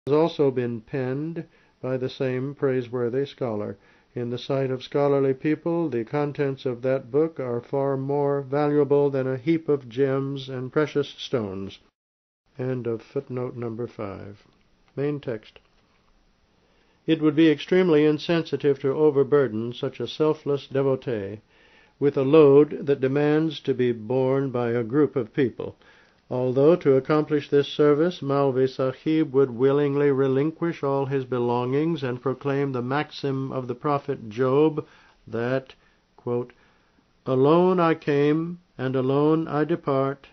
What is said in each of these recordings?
has also been penned by the same praiseworthy scholar. In the sight of scholarly people, the contents of that book are far more valuable than a heap of gems and precious stones. End of footnote number 5. Main text. It would be extremely insensitive to overburden such a selfless devotee with a load that demands to be borne by a group of people. Although to accomplish this service Maulvi Sahib would willingly relinquish all his belongings and proclaim the maxim of the prophet Job that, quote, "Alone I came and alone I depart,"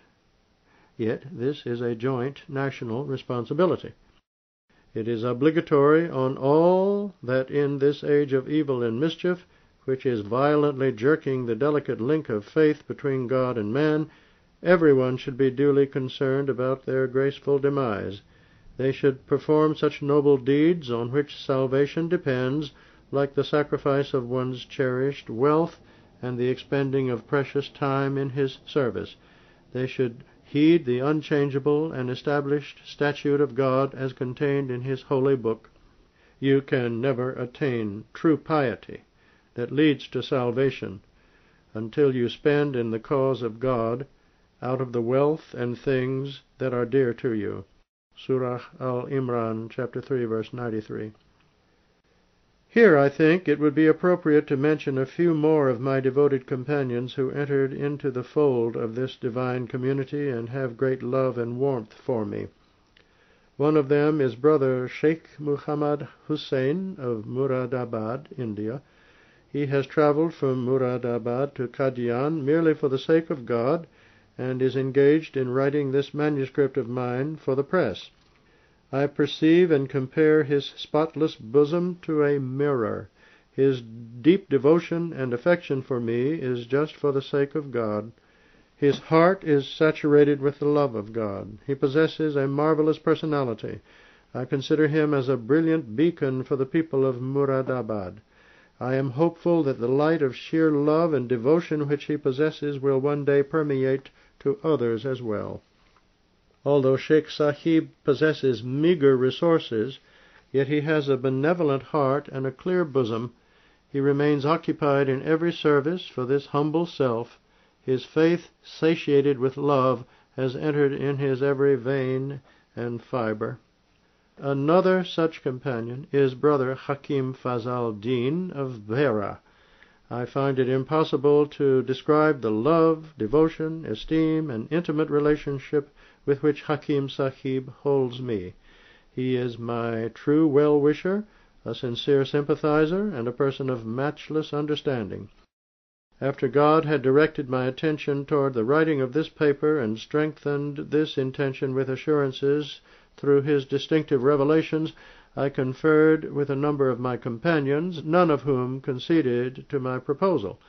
yet this is a joint national responsibility. It is obligatory on all that in this age of evil and mischief, which is violently jerking the delicate link of faith between God and man, everyone should be duly concerned about their graceful demise. They should perform such noble deeds on which salvation depends, like the sacrifice of one's cherished wealth and the expending of precious time in his service. They should heed the unchangeable and established statute of God as contained in his holy book. You can never attain true piety that leads to salvation until you spend in the cause of God out of the wealth and things that are dear to you. Surah Al-Imran, chapter 3, verse 93. Here, I think, it would be appropriate to mention a few more of my devoted companions who entered into the fold of this divine community and have great love and warmth for me. One of them is Brother Sheikh Muhammad Hussain of Muradabad, India. He has traveled from Muradabad to Qadian merely for the sake of God, and is engaged in writing this manuscript of mine for the press. I perceive and compare his spotless bosom to a mirror. His deep devotion and affection for me is just for the sake of God. His heart is saturated with the love of God. He possesses a marvelous personality. I consider him as a brilliant beacon for the people of Muradabad. I am hopeful that the light of sheer love and devotion which he possesses will one day permeate to others as well. Although Sheikh Sahib possesses meager resources, yet he has a benevolent heart and a clear bosom. He remains occupied in every service for this humble self. His faith, satiated with love, has entered in his every vein and fiber. Another such companion is Brother Hakim Fazal Din of Behra. I find it impossible to describe the love, devotion, esteem, and intimate relationship with which Hakim Sahib holds me. He is my true well-wisher, a sincere sympathizer, and a person of matchless understanding. After God had directed my attention toward the writing of this paper and strengthened this intention with assurances through his distinctive revelations, I conferred with a number of my companions, none of whom conceded to my proposal.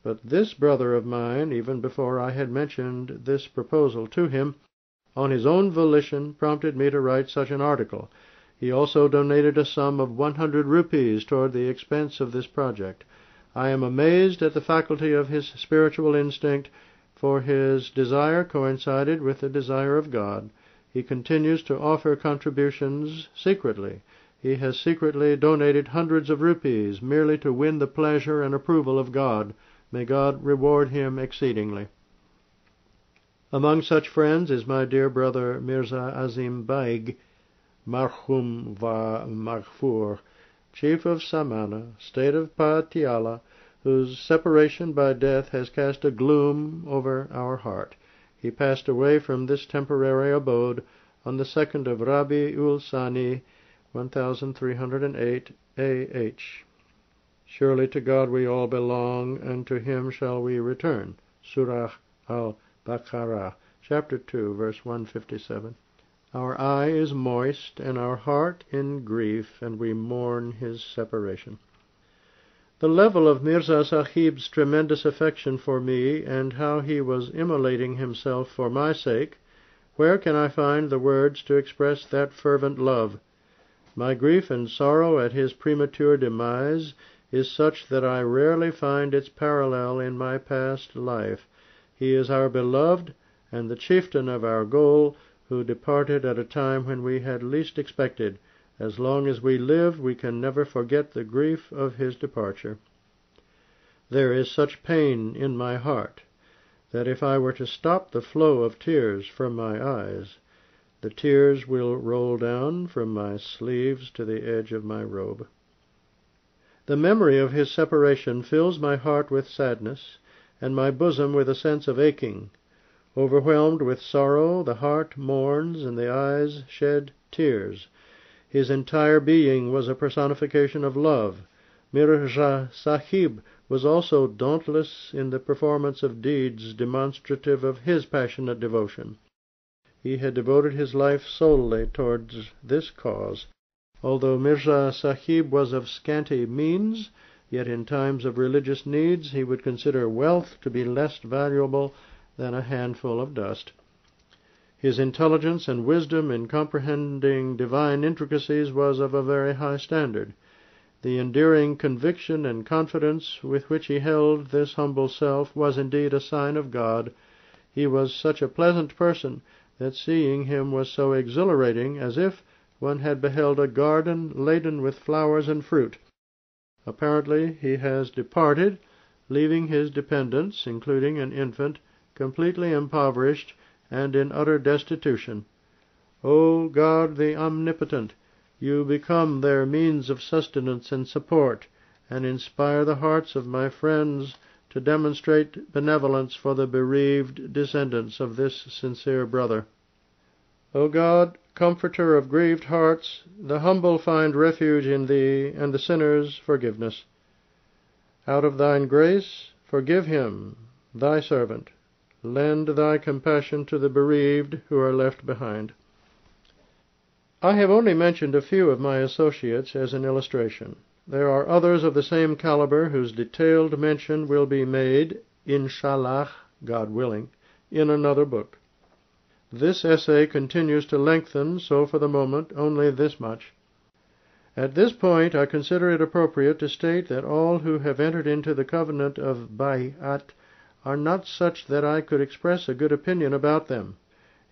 But this brother of mine, even before I had mentioned this proposal to him, on his own volition prompted me to write such an article. He also donated a sum of 100 rupees toward the expense of this project. I am amazed at the faculty of his spiritual instinct, for his desire coincided with the desire of God. He continues to offer contributions secretly. He has secretly donated hundreds of rupees merely to win the pleasure and approval of God. May God reward him exceedingly. Among such friends is my dear brother Mirza Azim Baig, Marhum va Maghfur, chief of Samana, state of Patiala, whose separation by death has cast a gloom over our heart. He passed away from this temporary abode on the 2nd of Rabi-ul Sani, 1308 A.H. Surely to God we all belong, and to him shall we return. Surah Al-Baqarah, chapter 2, verse 157. Our eye is moist, and our heart in grief, and we mourn his separation. The level of Mirza Sahib's tremendous affection for me, and how he was immolating himself for my sake, where can I find the words to express that fervent love? My grief and sorrow at his premature demise is such that I rarely find its parallel in my past life. He is our beloved, and the chieftain of our goal, who departed at a time when we had least expected. As long as we live, we can never forget the grief of his departure. There is such pain in my heart that if I were to stop the flow of tears from my eyes, the tears will roll down from my sleeves to the edge of my robe. The memory of his separation fills my heart with sadness, and my bosom with a sense of aching. Overwhelmed with sorrow, the heart mourns, and the eyes shed tears. His entire being was a personification of love. Mirza Sahib was also dauntless in the performance of deeds demonstrative of his passionate devotion. He had devoted his life solely towards this cause. Although Mirza Sahib was of scanty means, yet in times of religious needs he would consider wealth to be less valuable than a handful of dust. His intelligence and wisdom in comprehending divine intricacies was of a very high standard. The endearing conviction and confidence with which he held this humble self was indeed a sign of God. He was such a pleasant person that seeing him was so exhilarating, as if one had beheld a garden laden with flowers and fruit. Apparently he has departed, leaving his dependents, including an infant, completely impoverished and in utter destitution. O God the Omnipotent, you become their means of sustenance and support, and inspire the hearts of my friends to demonstrate benevolence for the bereaved descendants of this sincere brother. O God, comforter of grieved hearts, the humble find refuge in thee, and the sinners forgiveness. Out of thine grace, forgive him, thy servant. Lend thy compassion to the bereaved who are left behind. I have only mentioned a few of my associates as an illustration. There are others of the same caliber whose detailed mention will be made, inshallah, God willing, in another book. This essay continues to lengthen, so for the moment only this much. At this point I consider it appropriate to state that all who have entered into the covenant of Bay'at are not such that I could express a good opinion about them.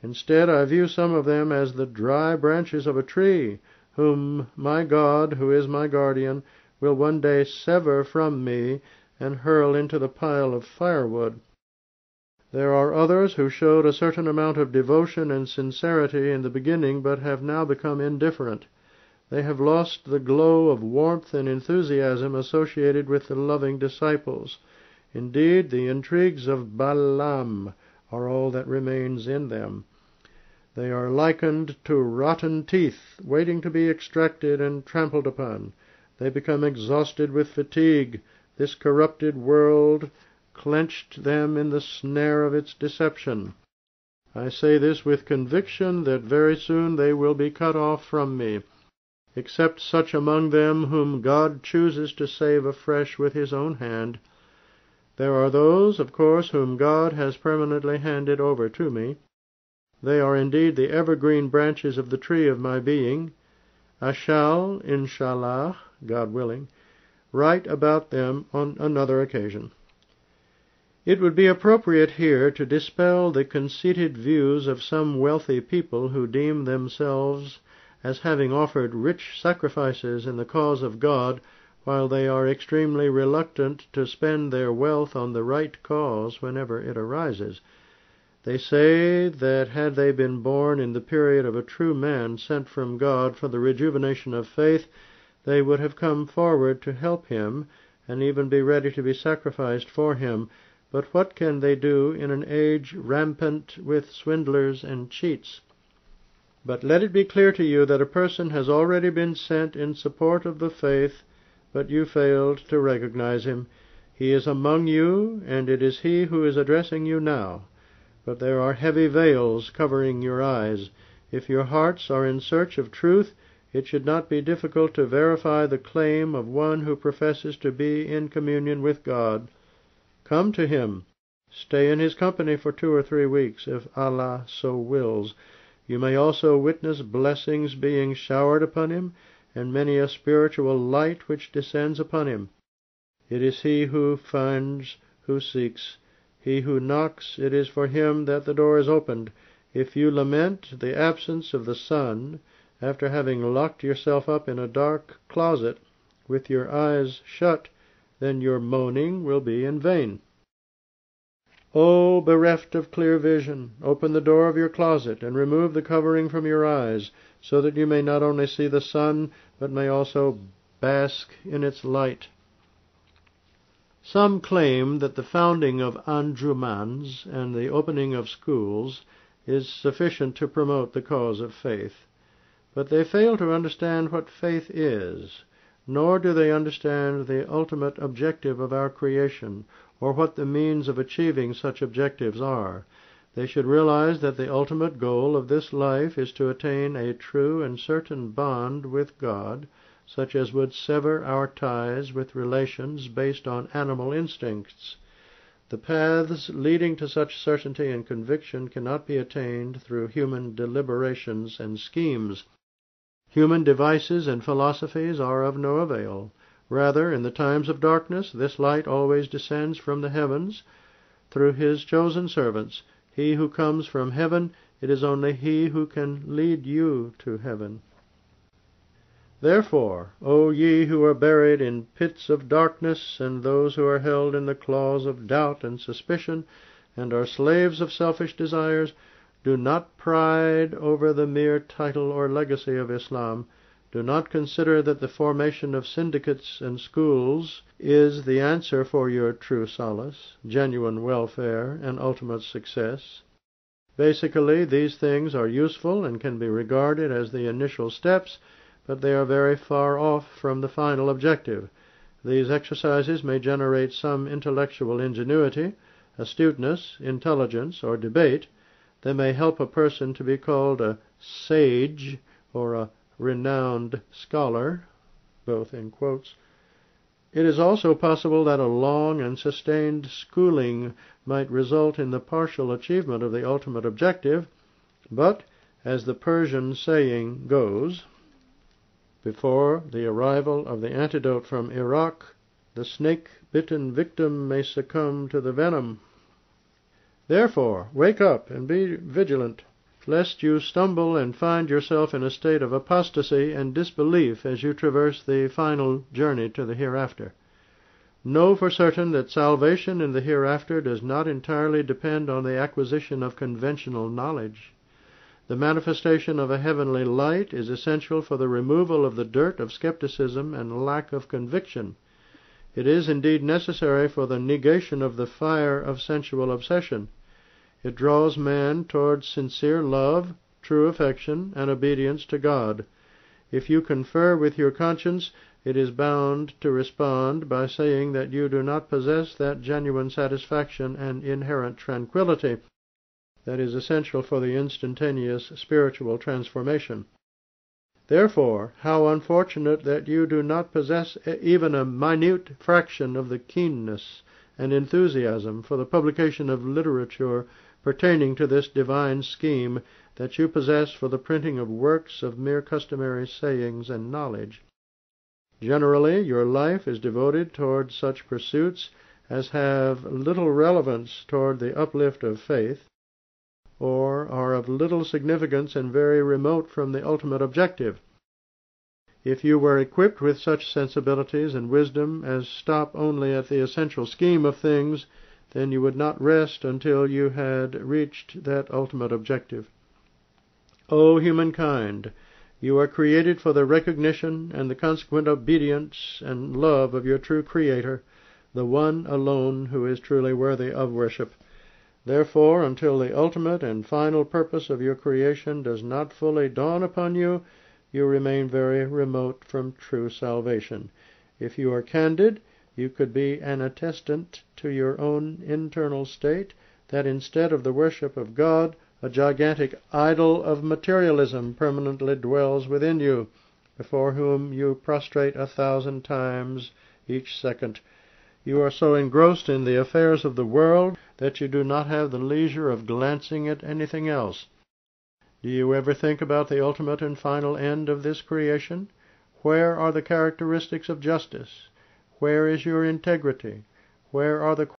Instead, I view some of them as the dry branches of a tree, whom my God, who is my guardian, will one day sever from me and hurl into the pile of firewood. There are others who showed a certain amount of devotion and sincerity in the beginning, but have now become indifferent. They have lost the glow of warmth and enthusiasm associated with the loving disciples. Indeed, the intrigues of Balaam are all that remains in them. They are likened to rotten teeth, waiting to be extracted and trampled upon. They become exhausted with fatigue. This corrupted world clenched them in the snare of its deception. I say this with conviction that very soon they will be cut off from me, except such among them whom God chooses to save afresh with his own hand. There are those, of course, whom God has permanently handed over to me. They are indeed the evergreen branches of the tree of my being. I shall, inshallah, God willing, write about them on another occasion. It would be appropriate here to dispel the conceited views of some wealthy people who deem themselves as having offered rich sacrifices in the cause of God, while they are extremely reluctant to spend their wealth on the right cause whenever it arises. They say that had they been born in the period of a true man sent from God for the rejuvenation of faith, they would have come forward to help him, and even be ready to be sacrificed for him. But what can they do in an age rampant with swindlers and cheats? But let it be clear to you that a person has already been sent in support of the faith, but you failed to recognize him. He is among you, and it is he who is addressing you now. But there are heavy veils covering your eyes. If your hearts are in search of truth, it should not be difficult to verify the claim of one who professes to be in communion with God. Come to him. Stay in his company for 2 or 3 weeks, if Allah so wills. You may also witness blessings being showered upon him, and many a spiritual light which descends upon him. It is he who finds, who seeks. He who knocks, it is for him that the door is opened. If you lament the absence of the sun, after having locked yourself up in a dark closet with your eyes shut, then your moaning will be in vain. O bereft of clear vision, open the door of your closet and remove the covering from your eyes, so that you may not only see the sun, but may also bask in its light. Some claim that the founding of Anjumans and the opening of schools is sufficient to promote the cause of faith, but they fail to understand what faith is, nor do they understand the ultimate objective of our creation, or what the means of achieving such objectives are. They should realize that the ultimate goal of this life is to attain a true and certain bond with God, such as would sever our ties with relations based on animal instincts. The paths leading to such certainty and conviction cannot be attained through human deliberations and schemes. Human devices and philosophies are of no avail. Rather, in the times of darkness, this light always descends from the heavens through his chosen servants. He who comes from heaven, it is only he who can lead you to heaven. Therefore, O ye who are buried in pits of darkness, and those who are held in the claws of doubt and suspicion, and are slaves of selfish desires, do not pride over the mere title or legacy of Islam. Do not consider that the formation of syndicates and schools is the answer for your true solace, genuine welfare, and ultimate success. Basically, these things are useful and can be regarded as the initial steps, but they are very far off from the final objective. These exercises may generate some intellectual ingenuity, astuteness, intelligence, or debate. They may help a person to be called a sage or a renowned scholar, both in quotes. It is also possible that a long and sustained schooling might result in the partial achievement of the ultimate objective, but, as the Persian saying goes, before the arrival of the antidote from Iraq, the snake-bitten victim may succumb to the venom. Therefore, wake up and be vigilant, lest you stumble and find yourself in a state of apostasy and disbelief as you traverse the final journey to the hereafter. Know for certain that salvation in the hereafter does not entirely depend on the acquisition of conventional knowledge. The manifestation of a heavenly light is essential for the removal of the dirt of skepticism and lack of conviction. It is indeed necessary for the negation of the fire of sensual obsession. It draws man towards sincere love, true affection, and obedience to God. If you confer with your conscience, it is bound to respond by saying that you do not possess that genuine satisfaction and inherent tranquility that is essential for the instantaneous spiritual transformation. Therefore, how unfortunate that you do not possess even a minute fraction of the keenness and enthusiasm for the publication of literature pertaining to this divine scheme that you possess for the printing of works of mere customary sayings and knowledge. Generally, your life is devoted toward such pursuits as have little relevance toward the uplift of faith, or are of little significance and very remote from the ultimate objective. If you were equipped with such sensibilities and wisdom as stop only at the essential scheme of things, then you would not rest until you had reached that ultimate objective. O humankind, you are created for the recognition and the consequent obedience and love of your true Creator, the one alone who is truly worthy of worship. Therefore, until the ultimate and final purpose of your creation does not fully dawn upon you, you remain very remote from true salvation. If you are candid, you could be an attestant to your own internal state that instead of the worship of God, a gigantic idol of materialism permanently dwells within you, before whom you prostrate 1,000 times each second. You are so engrossed in the affairs of the world that you do not have the leisure of glancing at anything else. Do you ever think about the ultimate and final end of this creation? Where are the characteristics of justice? Where is your integrity? Where are the